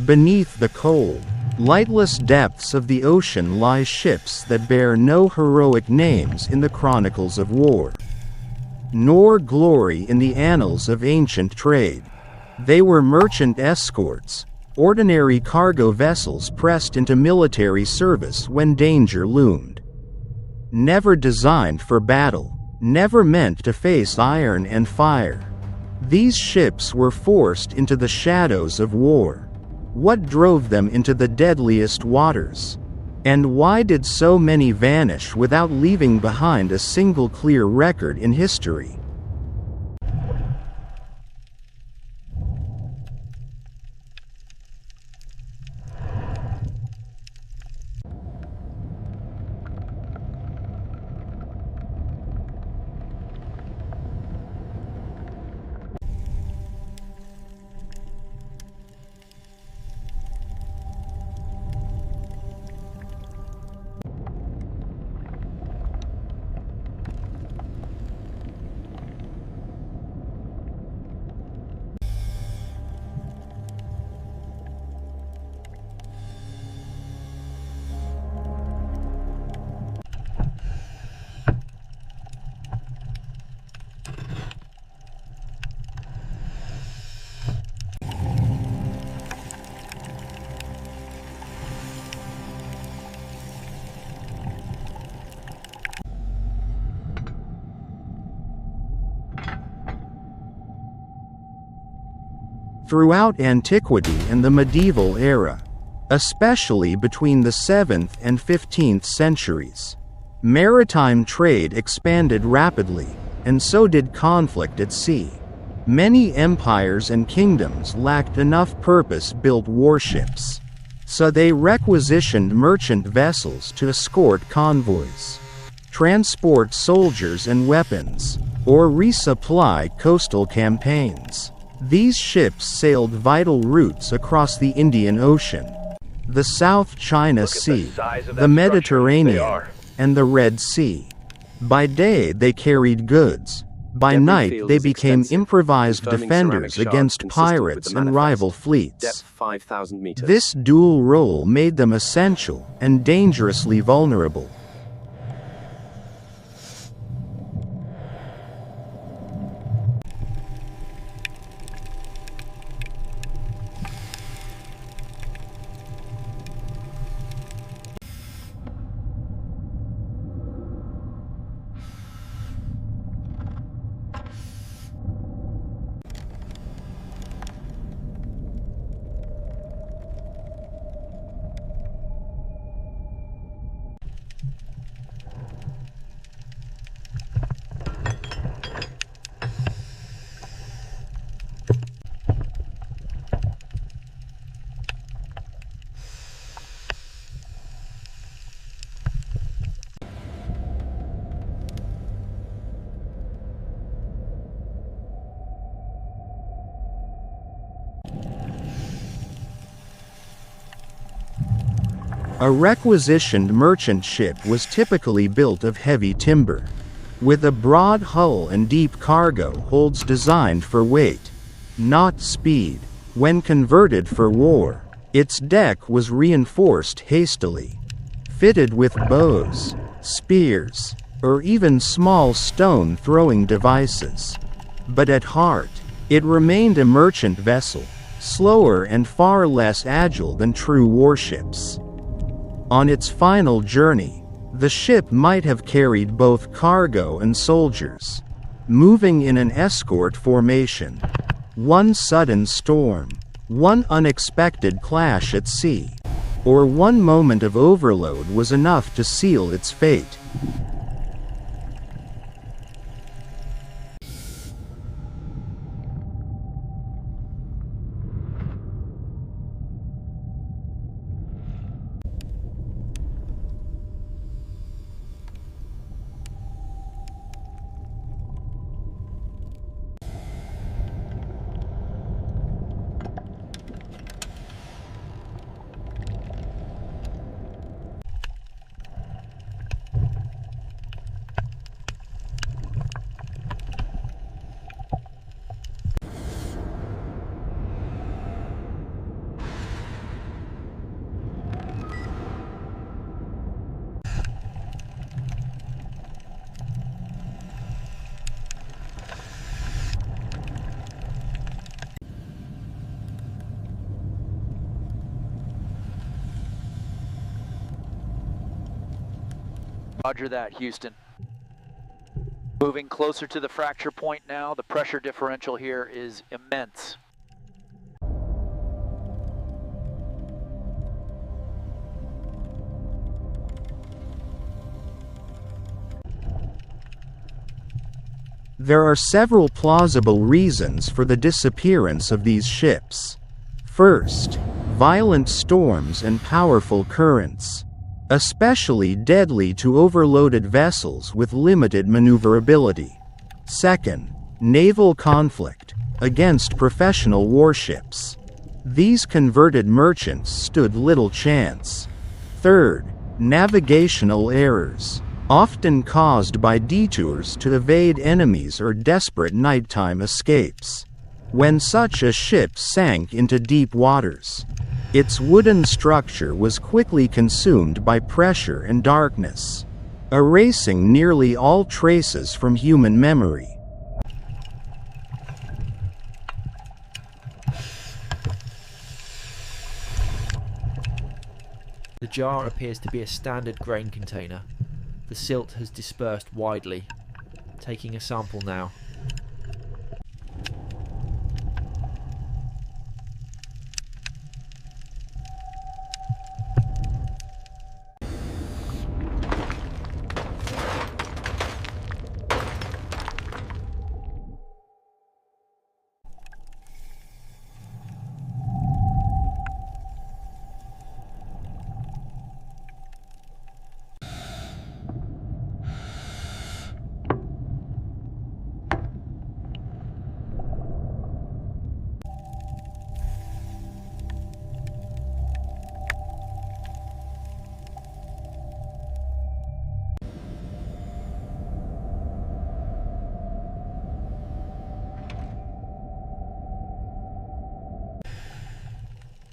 Beneath the cold, lightless depths of the ocean lie ships that bear no heroic names in the chronicles of war, nor glory in the annals of ancient trade. They were merchant escorts, ordinary cargo vessels pressed into military service when danger loomed. Never designed for battle, never meant to face iron and fire, these ships were forced into the shadows of war. What drove them into the deadliest waters? And why did so many vanish without leaving behind a single clear record in history? Throughout antiquity and the medieval era, especially between the 7th and 15th centuries, maritime trade expanded rapidly, and so did conflict at sea. Many empires and kingdoms lacked enough purpose-built warships, so they requisitioned merchant vessels to escort convoys, transport soldiers and weapons, or resupply coastal campaigns. These ships sailed vital routes across the Indian Ocean, the South China Sea, the Mediterranean, and the Red Sea. By day they carried goods. By night they became improvised defenders against pirates and rival fleets. This dual role made them essential and dangerously vulnerable. A requisitioned merchant ship was typically built of heavy timber, with a broad hull and deep cargo holds designed for weight, not speed. When converted for war, its deck was reinforced hastily, fitted with bows, spears, or even small stone-throwing devices. But at heart, it remained a merchant vessel, slower and far less agile than true warships. On its final journey, the ship might have carried both cargo and soldiers, moving in an escort formation. One sudden storm, one unexpected clash at sea, or one moment of overload was enough to seal its fate. Roger that, Houston. Moving closer to the fracture point now. The pressure differential here is immense. There are several plausible reasons for the disappearance of these ships. First, violent storms and powerful currents, especially deadly to overloaded vessels with limited maneuverability. Second, naval conflict against professional warships. These converted merchants stood little chance. Third, navigational errors, often caused by detours to evade enemies or desperate nighttime escapes. When such a ship sank into deep waters, its wooden structure was quickly consumed by pressure and darkness, erasing nearly all traces from human memory. The jar appears to be a standard grain container. The silt has dispersed widely. Taking a sample now.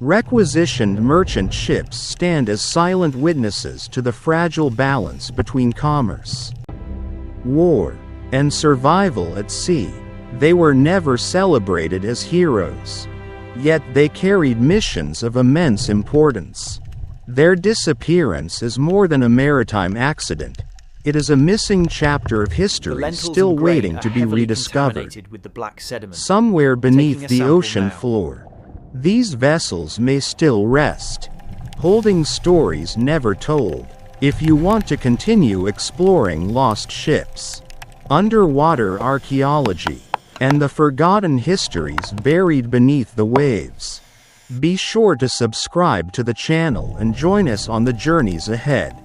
Requisitioned merchant ships stand as silent witnesses to the fragile balance between commerce, war, and survival at sea. They were never celebrated as heroes, yet they carried missions of immense importance. Their disappearance is more than a maritime accident. It is a missing chapter of history still waiting to be rediscovered, with the black sediment. somewhere beneath Taking a the sample ocean now. floor. These vessels may still rest, holding stories never told. If you want to continue exploring lost ships, underwater archaeology, and the forgotten histories buried beneath the waves, be sure to subscribe to the channel and join us on the journeys ahead.